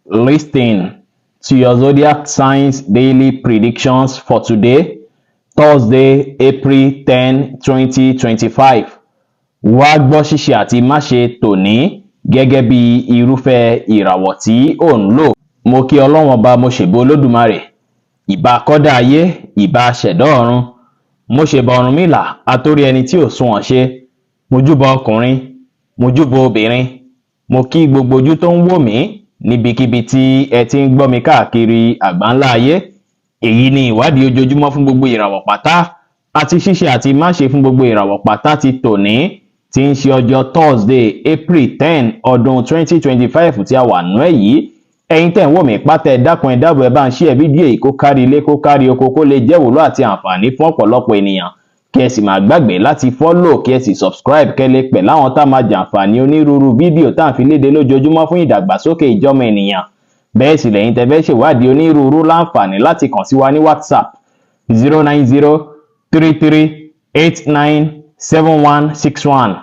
Listen to your zodiac signs daily predictions for today, Thursday, April 10, 2025. Wá gbọ́ ṣíṣe àti máṣe tòní gẹ́gẹ́ bí irúfẹ́ ìràwọ̀ tí ò ń lò. Mo kí Ọlọ́run Ọba, mo ṣèbà Olódùmarè, ìbà akọ́dá ayé, ìbà aṣẹ̀dá ọ̀run, mo ṣèbà Ọ̀rúnmìlà, atórí ẹni tí ò sunwọ̀n ṣe, mo júbà ọkùnrin, mo júbà obìnrin, mo kí gbogbo ojú tó ń wò mí níbikíbi tí ẹ ti ń gbọ́ mi káàkiri àgbáńlá ayé. Èyí ni ìwádìí ojoojúmọ́ fún gbogbo ìràwọ̀ pátá àti ṣíṣe àti máṣe fún gbogbo ìràwọ̀ pátá ti tòní, tí ń ṣe ọjọ́ Thursday, April 10 ọdún 2025 tí a wà nú ẹ̀ yìí. Ẹ̀yin tẹ́ ń wò mí pátá, ẹ dákun ẹ dábọ̀ ẹ bá ń share fídíò yìí kó kárí ilé kó kárí oko, kó lè jẹ́ ìwúlò àti àǹfààní fún ọ̀pọ̀lọpọ̀ ènìyàn. Kí ẹ sì má gbàgbé láti follow, kí ẹ sì subscribe kẹ́ lè pẹ̀ láwọn tá máa jàǹfààní onírúurú fídíò tá à ń fi léde lójoojúmọ́ fún ìdàgbàsókè ìjọmọ ènìyàn. Bẹ́ẹ̀ sì lẹ́yìn tẹ́ fẹ́ ṣèwádìí onírúurú láǹfààní láti kàn sí wa ní WhatsApp 09033897161.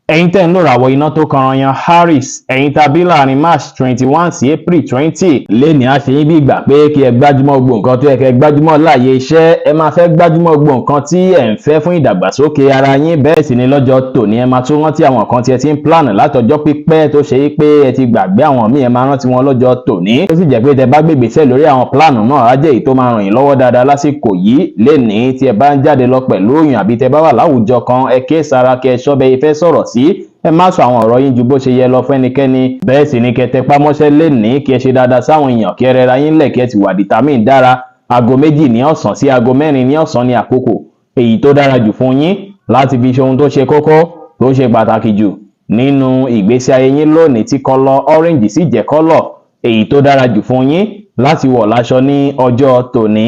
Ẹ̀yin tẹ́ ń lò ràwọ̀ iná tó kanranyan Aries, ẹ̀yin tàbí láàrin March 21 sí April 20. Lénìí á ṣe yín bí ìgbà pé kí ẹ gbájúmọ́ gbogbo nǹkan tó yẹ kẹ́ gbájúmọ́ láàyè iṣẹ́. Ẹ máa fẹ́ gbájúmọ́ gbogbo nǹkan tí ẹ̀ ń fẹ́ fún ìdàgbàsókè ara yín. Bẹ́ẹ̀ sì ni lọ́jọ́ tòní ẹ máa tún rántí àwọn nǹkan tí ẹ ti ń plan látọjọ́ pípẹ́ tó ṣe pé ẹ ti gbàgbé àwọn míì, ẹ máa rántí wọn lọ́jọ́ tòní. Ó sì jẹ́ pé tẹ́ bá gbé ìgbésẹ̀ lórí àwọn plan náà á jẹ́ èyí tó máa ràn yín lọ́wọ́ dáadáa lásìkò yìí. Lénìí tí ẹ bá ń jáde lọ pẹ̀lú òyìn àbí tẹ́ bá wà láwùjọ kan, ẹ kíyèsára kí ẹ ṣọ́ bẹ́ ifẹ́ sọ̀rọ̀ sí. Ẹ má sọ àwọn ọ̀rọ̀ yín ju bó ṣe yẹ lọ fún ẹnikẹ́ni. Bẹ́ẹ̀ sì ni kẹ́ tẹpá mọ́ṣẹ́ lénìí, kí ẹ ṣe dáadáa sáwọn èèyàn, kí ẹ rẹra yín lẹ̀, kí ẹ sì wà determine dára. Aago 2 ní ọ̀sán sí aago 4 ní ọ̀sán ní àkókò èyí tó dára jù fún yín láti fi ṣe ohun tó ṣe kókó tó ṣe pàtàkì jù nínú ìgbésí ayé yín lónìí, tí kọ́lọ̀ orange sì jẹ́ kọ́lọ̀ èyí tó dára jù fún yín láti wọ̀ láṣọ ní ọjọ́ tòní.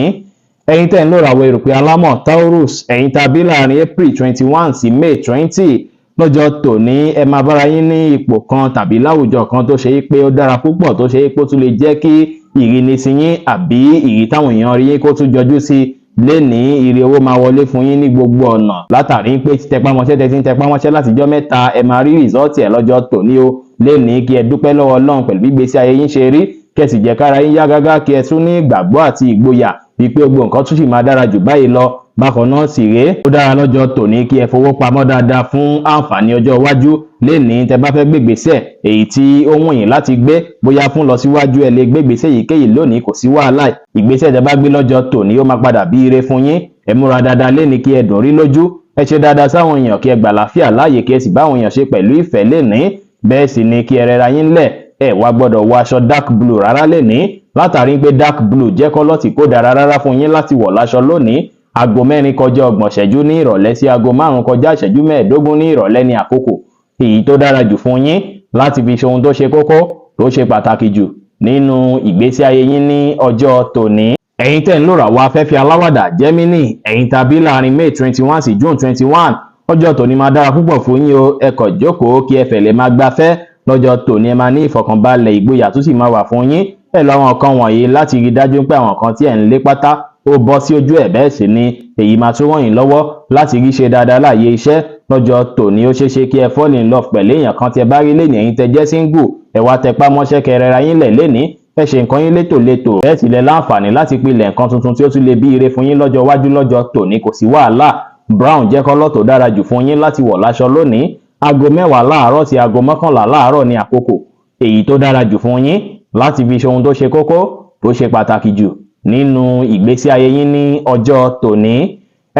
Ẹ̀yin tẹ́ ń lò ràwọ̀ erùpẹ̀ alámọ̀ Taurus, ẹ̀yin tàbí láàrin April 21 sí May 20. Lọ́jọ́ tòní ẹ máa bára yín ní ipò kan tàbí láwùjọ kan tó ṣe pé ó dára púpọ̀, tó ṣe pé ó tún lè jẹ́ kí ìrínisí yín àbí ìrí táwọn èèyàn rí yín kó tún jọjú sí. Lénìí ire owó máa wọlé fún yín ní gbogbo ọ̀nà látàrí pé títẹpámọ́ṣẹ́ tẹ́ ti ń tẹpámọ́ṣẹ́ látijọ́ mẹ́ta, ẹ máa rí rìsọ́ọ̀tì ẹ̀ lọ́jọ́ tòní o. Lénìí kí ẹ dúpẹ́ lọ́wọ́ Ọlọ́run pẹ̀lú bí ìgbésí ayé yín ṣe rí, kí ẹ sì jẹ́ kára yín yá gágá, kí ẹ tún ní ìgbàgbọ́ àti ìgboyà wípé gbogbo nǹkan tún sì máa dára jù báyìí lọ. Bákan náà sì rèé, ó dára lọ́jọ́ tòní kí ẹ fowó pamọ́ dáadáa fún àǹfààní ọjọ́ iwájú. Lénìí tẹ́ bá fẹ́ gbégbésẹ̀ èyí tí ó wù yín láti gbé, bóyá fún lọ síwájú, ẹ lè gbégbésẹ̀ èyíkéyìí lónìí, kò sí wàhálà. Ìgbésẹ̀ tẹ́ bá gbé lọ́jọ́ tòní ó máa padà bí ire fún yín. Ẹ múra dáadáa lénìí, kí ẹ dùn rí lójú, ẹ ṣe dáadáa sáwọn èèyàn, kí ẹ gbà láfíà láàyè, kí ẹ sì bá àwọn èèyàn ṣe pẹ̀lú ìfẹ́ lénìí. Bẹ́ẹ̀ sì ni kí ẹ rẹra yín lẹ̀, ẹ wá gbọ́dọ̀ wọ aṣọ dark blue rárá lénìí, látàrí pé dark blue jẹ́ kọ́lọ̀ tí kò dára rárá fún yín láti wọ̀ láṣọ lónìí. Aago 4 kọjá 30 ìṣẹ́jú ní ìrọ̀lẹ́ sí aago 5 kọjá ìṣẹ́jú 15 ní ìrọ̀lẹ́ ní àkókò èyí tó dára jù fún yín láti fi ṣe ohun tó ṣe kókó tó ṣe pàtàkì jù nínú ìgbésí ayé yín ní ọjọ́ tòní. Ẹ̀yin tẹ́ ń lò ràwọ̀ afẹ́fẹ́ aláwàdà Gemini, ẹ̀yin tàbí láàrin May 21 sí June 21. Ọjọ́ tòní máa dára púpọ̀ fún yín o. Ẹ kàn jókòó kí ẹ fẹ̀lẹ̀ máa gbafẹ́. Lọ́jọ́ tòní ẹ máa ní ìfọ̀kànbalẹ̀, ìgboyà tó sì máa wà fún yín. Ẹ lọ àwọn nǹkan wọ̀nyí láti rí dájú pé àwọn nǹkan tí ẹ̀ ń lé pátá ó bọ́ sí ojú ẹ̀. Bẹ́ẹ̀ sì ni èyí máa tún ràn yín lọ́wọ́ láti rí ṣe dáadáa láàyè iṣẹ́. Lọ́jọ́ tòní ó ṣeéṣe kí ẹ fall in love pẹ̀lú èèyàn kan tí ẹ bá rí lénìí. Ẹ̀yin tẹ́ jẹ́ single, ẹ wá tẹpá mọ́ṣẹ́, kẹ́ rẹra yín lẹ̀ lénìí, ẹ ṣe nǹkan yín létòlétò. Bẹ́ẹ̀ sì lẹ láǹfààní láti pilẹ̀ nǹkan tuntun tí ó tún lè bí ire fún yín lọ́jọ́ iwájú. Lọ́jọ́ tòní kò sí wàhálà. Brown jẹ́ kọ́lọ̀ tó dára jù fún yín láti wọ̀ láṣọ lónìí. Aago 10 láàárọ̀ sí aago 11 láàárọ̀ ní àkókò èyí tó dára jù fún yín láti fi ṣe ohun tó ṣe kókó tó ṣe pàtàkì jù nínú ìgbésí ayé yín ní ọjọ́ tòní.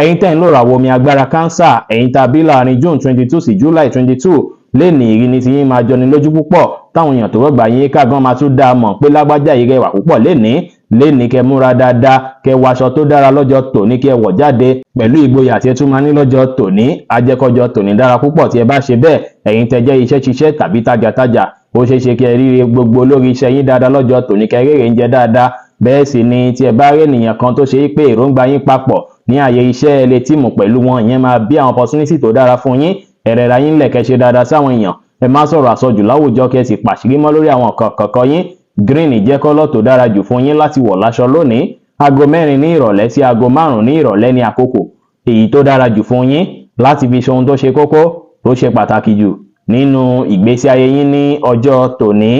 Ẹ̀yin tẹ́ ń lò ràwọ̀ omi agbára Cancer, ẹ̀yin tàbí láàrin June 22 sí July 22. Lénìí ìrínisí yín máa jọni lójú púpọ̀, táwọn èèyàn tó rọ̀gbà yín ká gan máa tún dá mọ̀ pé lágbájá yìí rẹwà púpọ̀ lénìí kẹ́ múra dáadáa, kẹ́ wọ aṣọ tó dára lọ́jọ́ tòní, kẹ́ wọ̀ jáde pẹ̀lú ìgboyà tí ẹ tún máa ní lọ́jọ́ tòní. Ajẹ́kọ́jọ́ tòní dára púpọ̀ tí ẹ bá ṣe bẹ́ẹ̀. Ẹ̀yin tẹ́ jẹ́ iṣẹ́ ṣiṣẹ́ tàbí tajàtajà, ó ṣeéṣe kí ẹ ríre gbogbo lórí iṣẹ́ yín dáadáa lọ́jọ́ tòní, kẹ́ rèrè ń jẹ dáadáa. Bẹ́ẹ̀ sì ni tí ẹ bá rí ènìyàn kan tó ṣe pé èròǹgbà yín papọ̀ ní àyè iṣẹ́, ẹ lè tíìmù pẹ̀lú wọn, ìyẹn máa bí àwọn opportunity tó dára fún yín. Ẹ rẹra yín lẹ̀, kẹ́ ṣe dáadáa sáwọn èèyàn, ẹ má sọ̀rọ̀ àsọjù láwùjọ, kẹ́ sì pàṣírí mọ́ lórí àwọn kọ̀ọ̀kan yín. Green jẹ́ kọ́lọ̀ tó dára jù fún yín láti wọ̀ láṣọ lónìí. Aago 4 ní ìrọ̀lẹ́ sí aago 5 ní ìrọ̀lẹ́ ní àkókò èyí tó dára jù fún yín láti fi ṣe ohun tó ṣe kókó tó ṣe pàtàkì jù nínú ìgbésí ayé yín ní ọjọ́ tòní.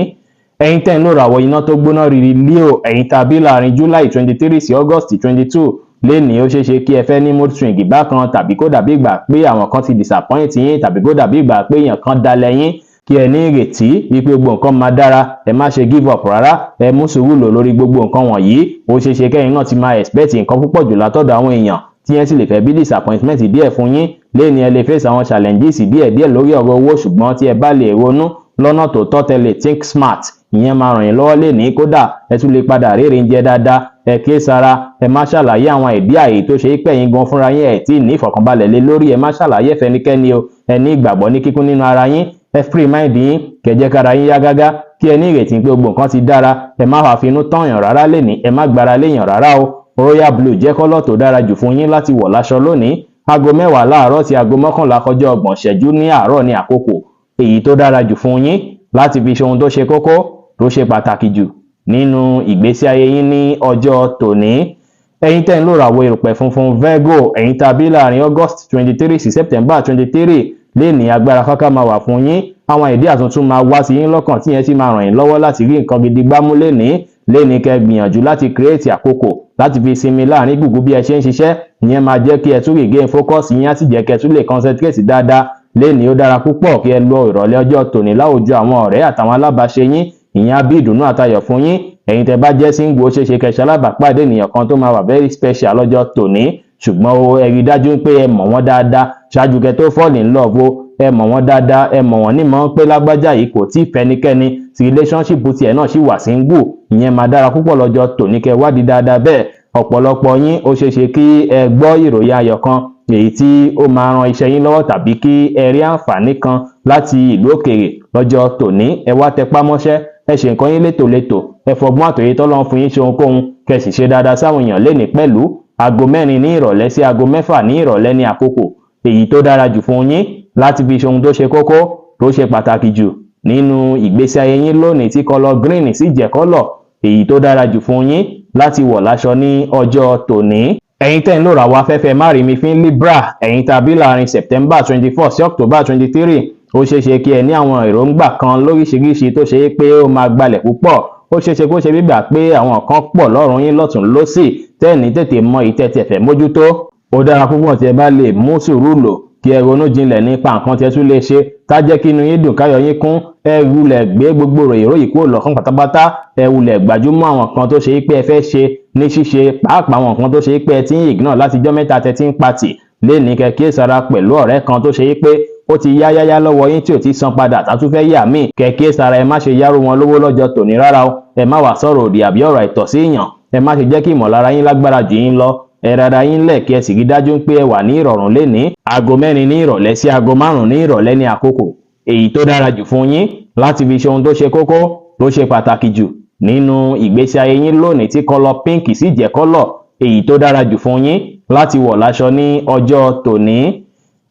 ẹ̀yin tẹ́ ń lò ràwọ̀ iná tó gbóná riri Leo, ẹ̀yin tàbí láàrin July 23 sí August 22 lénìí ó ṣeéṣe kí ẹ fẹ́ ní mood swing bákan, tàbí kó dàbí ìgbà pé àwọn kan ti disappoint yín, tàbí kó dàbí ìgbà pé èèyàn kan dalẹ̀ yín, kí ẹ ní ìrètí wípé gbogbo nǹkan máa dára. Ẹ má ṣe give up rárá, ẹ mú sùúrù lò lórí gbogbo nǹkan wọ̀nyí. Ó ṣeéṣe kẹ́yìn náà ti máa expect nǹkan púpọ̀ jù látọ̀dọ̀ àwọn èèyàn tí yẹn sì lè fẹ́ bí disappointment díẹ̀ fún yín. Lénìí ẹ lè face àwọn challenges díẹ̀ lórí ọ̀rọ̀ owó, ṣùgbọ́n tí ẹ bá lè ronú lọ́nà tó tọ́ tẹ́lẹ̀ think smart, ìyẹn máa ràn yín lọ́wọ́ lénìí. Kódà ẹ tún lè padà rere jẹ dáadáa. Ẹ kíyèsára, ẹ má ṣàlàyé àwọn ìdí àyè tó ṣe pé ẹ̀yin gan fúnra yín ẹ̀ tí ì ní ìfọ̀kànbalẹ̀ lé lórí. Ẹ má ṣàlàyé fẹ́nikẹ́ni o. Ẹ ní ìgbàgbọ́ ní kíkún nínú ara yín. Ẹ free mind yín, kẹjẹ kára yín yá gágá, kí ẹ ní ìrètí pé gbogbo nǹkan ti dára. Ẹ má wá finú tọ̀yàn rárá lénìí, ẹ má gbára léèyàn rárá o. Royal blue jẹ́ kọ́lọ̀ tó dára jù fún yín láti wọ̀ láṣọ lónìí. Aago 10 láàárọ̀ sí aago 11 kọjá 30 ìṣẹ́jú ní àárọ̀ ní àkókò èyí tó dára jù fún yín láti fi ṣe ohun tó ṣe kókó tó ṣe pàtàkì jù nínú ìgbésí ayé yín ní ọjọ́ tòní. Ẹ̀yin tẹ́ ń lò ràwọ̀ erùpẹ̀ funfun Virgo, ẹ̀yin tàbí láàrin August 23 sí September 23 lénìí agbára káká máa wà fún yín. Àwọn ìdí àtuntun máa wá sí yín lọ́kàn tí yẹn sì máa ràn yín lọ́wọ́ láti rí nǹkan gidi gbámú lénìí kẹ́ gbìyànjú láti create àkókò láti fi sinmi láàrin gbùgbù bí ẹ ṣe ń ṣiṣẹ́. Ìyẹn máa jẹ́ kí ẹ tún regain focus yín, á sì jẹ́ kí ẹ tún lè concentrate dáadáa. Lénìí ó dára púpọ̀ kí ẹ lo ìrọ̀lẹ́ ọjọ́ tòní láwùjọ àwọn ọ̀rẹ́ àtàwọn alábàáṣe yín. Ìyẹn á bí ìdùnnú àtayọ̀ fún yín. Ẹ̀yin tẹ́ bá jẹ́ single ó ṣeéṣe kẹ́ ṣe alábàápàdé ènìyàn kan tó máa wà very special lọ́jọ́ tòní, ṣùgbọ́n ẹ rí dájú pé ẹ mọ̀ wọ́n dáadáa ṣáájú kẹ́ tó fall in love o. Ẹ mọ̀ wọ́n dáadáa, ẹ mọ̀ wọ́n nímọ̀ pé lágbájá yìí kò tí ì fẹ́nikẹ́ni, tí relationship tiẹ̀ náà sì wà single. Ìyẹn máa dára púpọ̀ lọ́jọ́ tòní kẹ́ wádìí dáadáa bẹ́ẹ̀. Ọ̀pọ̀lọpọ̀ yín ó ṣeéṣe kí ẹ gbọ́ ìròyìn ayọ̀ kan èyí tí ó máa ran iṣẹ́ yín lọ́wọ́, tàbí kí ẹ rí àǹfààní kan láti ìlú òkèèrè lọ́jọ́ tòní. Ẹ wá tẹpá mọ́ṣẹ́, ẹ ṣe nǹkan yín létòlétò, ẹ fọgbọ́n àtòyé tọ́lọ́run fún yín ṣe ohunkóhun, kẹ́ sì ṣe dáadáa sáwọn èèyàn lénìí pẹ̀lú. Aago 4 ní ìrọ̀lẹ́ sí aago 6 ní ìrọ̀lẹ́ ní àkókò èyí tó dára jù fún yín láti fi ṣe ohun tó ṣe kókó tó ṣe pàtàkì jù nínú ìgbésí ayé yín lónìí, tí kọ́lọ̀ green sì jẹ́ kọ́lọ̀ èyí tó dára jù fún yín láti wọ̀ láṣọ ní ọjọ́ tòní. Ẹ̀yin tẹ́ ń lò ràwọ̀ afẹ́fẹ́ márìmífín Libra, ẹ̀yin tàbí láàrin September 24 sí October 23 ó ṣeéṣe kí ẹ ní àwọn èròǹgbà kan lóríṣiríṣi tó ṣe pé ó máa gbalẹ̀ púpọ̀. Ó ṣeéṣe kó ṣe bígbà pé àwọn kan pọ̀ lọ́rùn yín lọ́tùn lósì tẹ́ẹ̀ní tètè mọ ìtẹ́tẹ̀ fẹ́ mójútó. Ó dára púpọ̀ tí ẹ bá lè mú sùúrù lò, kí ẹ ronú jinlẹ̀ nípa nǹkan tí ẹ tún lè ṣe tá jẹ́ kí inú yín dùn káyọ̀ yín kún. Ẹ wulẹ̀ gbé gbogbo ròyìn kúrò lọ́kàn pátápátá. Ẹ wulẹ̀ gbájúmọ́ àwọn nǹkan tó ṣe pé ẹ fẹ́ ṣe ní ṣíṣe, pàápàá àwọn nǹkan tó ṣe pé ẹ ti ń ignore látijọ́ mẹ́ta tẹ́ ti ń patì. Lénìí kẹ́ kíyèsára pẹ̀lú ọ̀rẹ́ kan tó ṣe pé ó ti yá lọ́wọ́ yín tí ò ti san padà tàtúfẹ́ yà míì. Kẹ́ kíyèsára, ẹ má ṣe yárò wọn lówó lọ́jọ́ tòní rárá o. Ẹ má wá sọ̀rọ̀ òdì àbí ọ̀rọ̀ àìtọ́ sí èèyàn. Ẹ má ṣe jẹ́ kí ìmọ̀lára yín lágbára jù yín lọ. Ẹ rárá yín lẹ̀ kí ẹ sì rí dájú pé ẹ wà ní ìrọ̀rùn lénìí. Aago 4 ní ìrọ̀lẹ́ sí aago 5 ní ìrọ̀lẹ́ ní àkókò èyí tó dára jù fún yín láti fi ṣe ohun tó ṣe kókó tó ṣe pàtàkì jù nínú ìgbésí ayé yín lónìí, tí kọ́lọ̀ pink sì jẹ́ kọ́lọ̀ èyí tó dára jù fún yín láti wọ̀ láṣọ ní ọjọ́ tòní.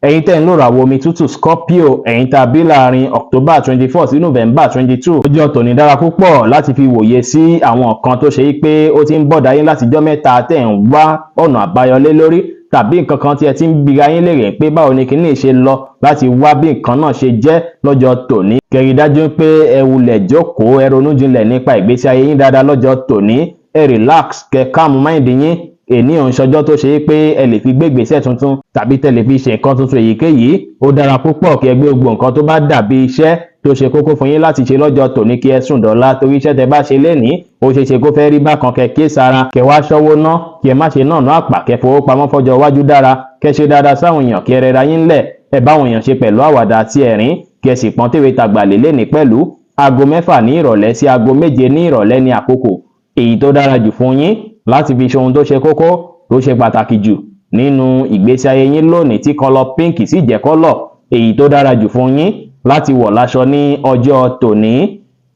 Ẹ̀yin tẹ́ ń lò ràwọ̀ omi tútù Scorpio, ẹ̀yin tàbí láàrin October 24 sí November 22 ọjọ́ tòní dára púpọ̀ láti fi wòye sí àwọn nǹkan tó ṣe pé ó ti ń bọ̀dá yín látijọ́ mẹ́ta tẹ́ ń wá ọ̀nà àbáyọlé lórí, tàbí nǹkan kan tí ẹ ti ń bira yín léèrè pé báwo ni kíní ṣe lọ, láti wá bí nǹkan náà ṣe jẹ́ lọ́jọ́ tòní. Kẹ́rí dájú pé ẹ wulẹ̀ jókòó, ẹ ronú jinlẹ̀ nípa ìgbésí ayé yín dáadáa lọ́jọ́ tòní. Ẹ relax, kẹ́ calm mind yín. Èní òun ṣọjọ́ tó ṣe pé ẹ lè fi gbé ìgbésẹ̀ tuntun tàbí tẹ́ lè fi ṣe nǹkan tuntun èyíkéyìí. Ó dára púpọ̀ kí ẹ gbé gbogbo nǹkan tó bá dàbí iṣẹ́ tó ṣe kókó fún yín láti ṣe lọ́jọ́ tòní kí ẹ sùn dọ̀la, torí iṣẹ́ tẹ́ bá ṣe lénìí ó ṣeéṣe kó fẹ́ rí bákan. Kẹ́ kíyèsára, kẹ́ wá ṣọ́wó ná, kí ẹ má ṣe náà ná àpà, kẹ́ fowó pamọ́ fọ́jọ́ iwájú dára, kẹ́ ṣe dáadáa sáwọn èèyàn, kí ẹ rẹra yín lẹ̀, ẹ bá àwọn èèyàn ṣe pẹ̀lú àwàdà àti ẹ̀rín, kí ẹ sì pọ́n tèwe tàgbà lé lénìí pẹ̀lú. Aago 6 ní ìrọ̀lẹ́ sí aago 7 ní ìrọ̀lẹ́ ní àkókò èyí tó dára jù fún yín láti fi ṣe ohun tó ṣe kókó tó ṣe pàtàkì jù nínú ìgbésí ayé yín lónìí, tí kọ́lọ̀ pink sì jẹ́ kọ́lọ̀ èyí tó dára jù fún yín láti wọ̀ láṣọ ní ọjọ́ tòní.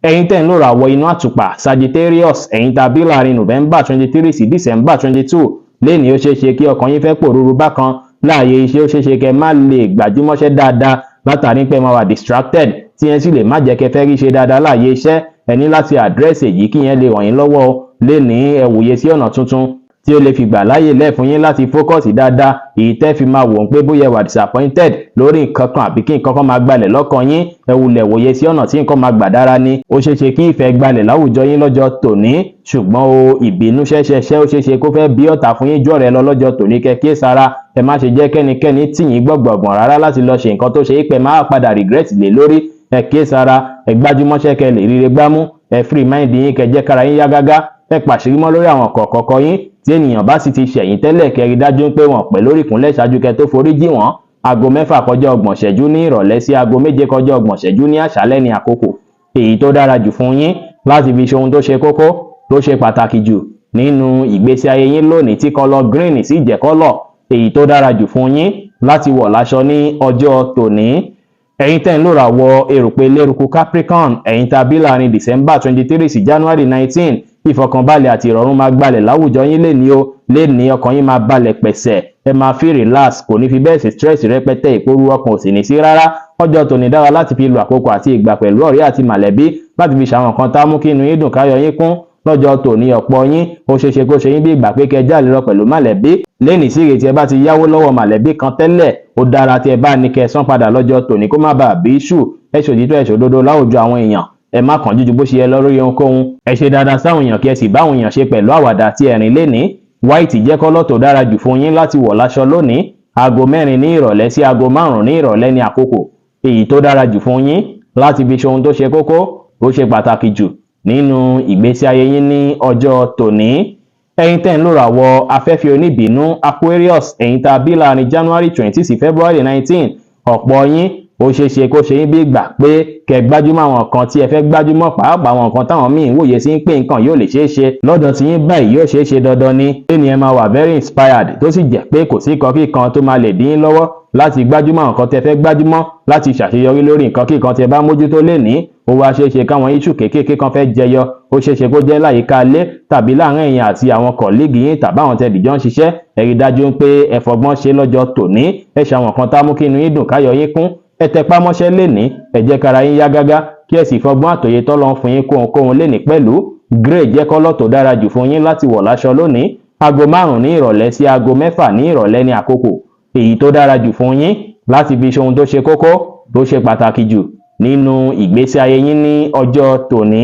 Ẹ̀yin tẹ́ ń lò ràwọ̀ inú àtùpà Sagittarius, ẹ̀yin tàbí láàrin November 23 sí December 22 lénìí ó ṣeéṣe kí ọkàn yín fẹ́ pòrúurú bákan láàyè iṣẹ́. Ó ṣeéṣe kẹ́ má lè gbájúmọ́ṣẹ́ dáadáa látàrí pé máa wà distracted, tí yẹn sì lè má jẹ́ kẹ́ fẹ́ rí ṣe dáadáa láàyè iṣẹ́. Ẹ ní láti àdírẹ́sì èyí kí yẹn lè ràn yín lọ́wọ́ lénìí. Ẹ wòye sí ọ̀nà tuntun tí ó lè fi gbà láyè lẹ̀ fún yín láti fókọ̀sì dáadáa, èyí tẹ́ fi máa wò ó pé bóyá ẹ wà disappointed lórí nǹkan kan àbí kí nǹkan kan máa gbalẹ̀ lọ́kàn yín, ẹ wulẹ̀ wòye sí ọ̀nà tí nǹkan máa gbà dára ni. Ó ṣeéṣe kí ìfẹ́ gbalẹ̀ láwùjọ yín lọ́jọ́ tòní, ṣùgbọ́n o ìbínú ṣẹ́ṣẹṣẹ́ ó ṣeéṣe kó fẹ́ bí ọ̀tá fún yín jọ̀rẹ́ lọ lọ́jọ́ tòní. Kẹ́ kíyèsára, ẹ má ṣe jẹ́ kẹ́nikẹ́ni tì yín gbọ̀gbọ̀gbọ̀n rárá láti lọ ṣe nǹkan tó ṣe é pé máa padà regret lé lórí. Ẹ kíyèsára, ẹ gbájúmọ́ṣẹ́ kẹ́ lè ríre gbámú, ẹ free mind yín kẹ́ jẹ́ kára yín yá gágá, ẹ pàṣírí mọ́ lórí àwọn kọ̀ọ̀kọ̀ọ̀kọ̀ yín. Tí ènìyàn bá sì ti ṣẹ̀yìn tẹ́lẹ̀, kẹ́ rí dájú pé wọ́n pẹ́ lórí ìkúnlẹ̀ ṣáájú kẹ́ tó forí jì wọ́n. Aago 6 kọjá 30 ìṣẹ́jú ní ìrọ̀lẹ́ sí aago 7 kọjá 30 ìṣẹ́jú ní àṣálẹ́ ní àkókò èyí tó dára jù fún yín láti fi ṣe ohun tó ṣe kókó tó ṣe pàtàkì jù nínú ìgbésí ayé yín lónìí, tí kọ́lọ̀ green sì jẹ́ kọ́lọ̀ èyí tó dára jù fún yín láti wọ̀ láṣọ ní ọjọ́ tòní. Ẹ̀yin tẹ́ ń lòrà wọ erùpẹ̀ lérùkù Capricorn, ẹ̀yin tàbí láàrin December 23 sí January 19, ìfọ̀kànbalẹ̀ àti ìrọ̀rùn máa gbalẹ̀ láwùjọ yín lénìí ọkàn yín máa balẹ̀ pẹ̀sẹ̀, ẹ máa fi relax, kò ní fi bẹ́ẹ̀ sí stress rẹpẹtẹ, ìpòrú ọkàn ò sì ní sí rárá. Ọjọ́ tòní dára láti fi lo àkókò àti ìgbà pẹ̀lú ọ̀rẹ́ àti mọ̀lẹ́bí, láti fi ṣàwọn nǹkan tá mú kí inú yín dùn káyọ̀ yín kún. Lọ́jọ́ tòní ọ̀pọ̀ yín ó ṣeéṣe kó ṣe yín bí ìgbà pé kẹ́ jáde lọ pẹ̀lú mọ̀lẹ́bí. Lénìí síre tí ẹ bá ti yáwó lọ́wọ́ mọ̀lẹ́bí kan tẹ́lẹ̀, ó dára tí ẹ bá ní kẹ́ san padà lọ́jọ́ tòní kó má bàa bí issue. Ẹ ṣòtítọ́ ẹ ṣòdodo láwùjọ àwọn èèyàn, ẹ má kánjú ju bó ṣe yẹ lọ lórí ohunkóhun. Ẹ ṣe dáadáa sáwọn èèyàn kí ẹ sì bá àwọn èèyàn ṣe pẹ̀lú àwàdà àti ẹ̀rín lénìí. White jẹ́ kọ́lọ̀ tó dára jù fún yín láti wọ̀ láṣọ lónìí. Aago 4 ní ìrọ̀lẹ́ sí aago 5 ní ìrọ̀lẹ́ ní àkókò èyí tó dára jù fún yín láti fi ṣe ohun tó ṣe kókó tó ṣe pàtàkì jù nínú ìgbésí ayé yín ní ọjọ́ tòní. Ẹ̀yin tẹ́ ń lòrà wọ afẹ́fẹ́ oníbínú Aquarius, ẹ̀yin tá a bí láàrin January 20 sí February 19, ọ̀pọ̀ yín ó ṣeéṣe kó ṣe yín bí ìgbà pé kẹ́ gbájúmọ́ àwọn nǹkan tí ẹ fẹ́ gbájúmọ́, pàápàá àwọn nǹkan táwọn míì ń wòye sí pé nǹkan yóò lè ṣeé ṣe lọ́dọ̀ tí yín báyìí yóò ṣeé ṣe dandan ni. Lẹ́ni ẹ máa wà very inspired, tó sì jẹ́ pé kò sí nǹkan kíkan tó máa lè dín yín lọ́wọ́ láti gbájúmọ́ nǹkan tẹ́ fẹ́ gbájúmọ́, láti ṣàṣeyọrí lórí nǹkan kíkan tí ẹ bá mójútó lénìí. Ó wá ṣeéṣe káwọn issue kéékèèké kan fẹ́ jẹyọ, ó ṣeéṣe kó jẹ́ láyìíká ilé tàbí láàárín ẹ̀yin àti àwọn colleague yín tàbí àwọn tẹ́ dìjọ ń ṣiṣẹ́. Ẹ rí dájú pé ẹ fọgbọ́n ṣe lọ́jọ́ tòní, ẹ ṣàwọn nǹkan tá mú kí inú yín dùn káyọ̀ yín kún. Ẹ tẹpá mọ́ṣẹ́ lénìí, ẹ jẹ́ kára yín yá gágá, kí ẹ sì fọgbọ́n àtòyé tọ́lọ́run fún yín kóhunkóhun lénìí pẹ̀lú. Grey jẹ́ kọ́lọ̀ tó dára jù fún yín láti wọ̀ láṣọ lónìí. Aago 5 ní ìrọ̀lẹ́ sí aago 6 ní ìrọ̀lẹ́ ní àkókò èyí tó dára jù fún yín láti fi ṣe ohun tó ṣe kókó tó ṣe pàtàkì jù nínú ìgbésí ayé yín ní ọjọ́ tòní.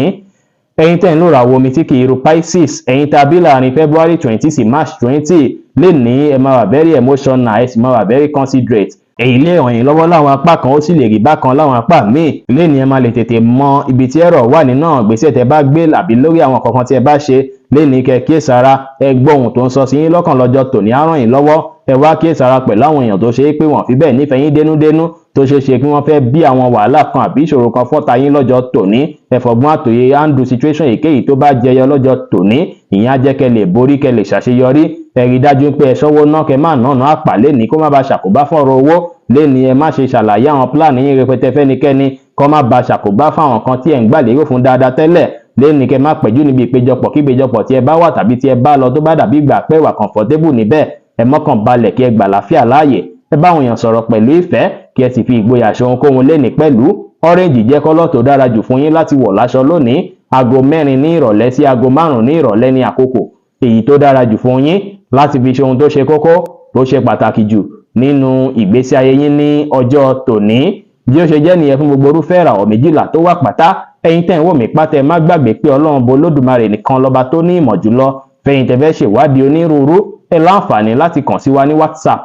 Ẹ̀yin tẹ́ ń lòrà wo omi tí kì í ru Pisces, ẹ̀yin tá a bí láàrin February 20 sí March 20, lénìí ẹ máa wà very emotional, ẹ sì máa wà very considerate. Èyí lè ràn yín lọ́wọ́ láwọn apá kan, ó sì lè rí bákan láwọn apá míì. Lénìí ẹ máa lè tètè mọ ibi tí ẹ̀rọ wà nínú ìgbésẹ̀ tẹ́ bá gbé àbí lórí àwọn kankan tí ẹ bá ṣe. Lénìí kẹ́ kíyèsára, ẹ gbọ́ ohun tó ń sọ sí yín lọ́kàn lọ́jọ́ tòní á ràn yín lọ́wọ́. Ẹ wá kíyèsára pẹ̀lú àwọn èèyàn tó ṣe é pé wọ́n fi bẹ́ẹ̀ nífẹ̀ẹ́ yín dénúdénú, tó ṣeé ṣe kí wọ́n fẹ́ bí àwọn wàhálà kan àbí ìṣòro kan fọ́ta yín lọ́jọ́ tòní. Ẹ fọgbọ́n àtòyé handle situation èkéyìí tó bá jẹyọ lọ́jọ́ tòní, ìyẹn á jẹ́ kẹ́ lè borí, kẹ́ lè ṣàṣeyọrí. Ẹ rí dájú pé ẹ ṣọ́wó náà, kẹ́ má nànà àpà lénìí kó má ba ṣàkóbá fún ọ̀rọ̀ owó. Lénìí ẹ má ṣe ṣàlàyé àwọn plan yín rẹpẹtẹ fẹ́nikẹ́ni kó má ba ṣàkóbá fún àwọn kan tí ẹ̀ ń gbà lérò fún dáadáa tẹ́lẹ̀. Lénìí kẹ́ má pẹ̀jú níbi ìpéjọpọ̀ kí ìpéjọpọ̀ tí ẹ bá wà tàbí tí ẹ bá lọ tó bá dàbí ìgbà pé wà comfortable níbẹ̀. Ẹ mọ́kàn balẹ̀ kí ẹ gbà láfíà láàyè, ẹ bá àwọn èèyàn sọ̀rọ̀ pẹ̀lú ìfẹ́, kí ẹ sì fi ìgboyà ṣe ohunkóhun lénìí pẹ̀lú. Orange jẹ́ kọ́lọ̀ tó dára jù fún yín láti wọ̀ láṣọ lónìí. Aago 4 ní ìrọ̀lẹ́ sí aago 5 ní ìrọ̀lẹ́ ní àkókò èyí tó dára jù fún yín láti fi ṣe ohun tó ṣe kókó tó ṣe pàtàkì jù nínú ìgbésí ayé yín ní ọjọ́ tòní. Bí ó ṣe jẹ́ nìyẹn fún gbogbo irúfẹ́ ìràwọ̀ méjìlá tó wà pátá. Ẹ̀yin tẹ́ ń wò mí pátá, ẹ má gbàgbé pé Ọlọ́run bo Olódùmarè nìkan lọ́ba tó ní ìmọ̀ jùlọ. Fẹ̀yin tẹ́ fẹ́ ṣèwádìí onírúurú, ẹ láǹfààní láti kàn sí wa ní WhatsApp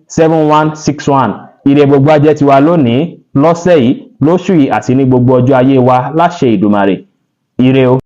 09033897161. Ire gbogbo ajẹ́ tiwa lónìí, lọ́sẹ̀ yìí, lóṣù yìí àti ní gbogbo ọjọ́ ayé wa láṣẹ Ìdùmarè. Ire o.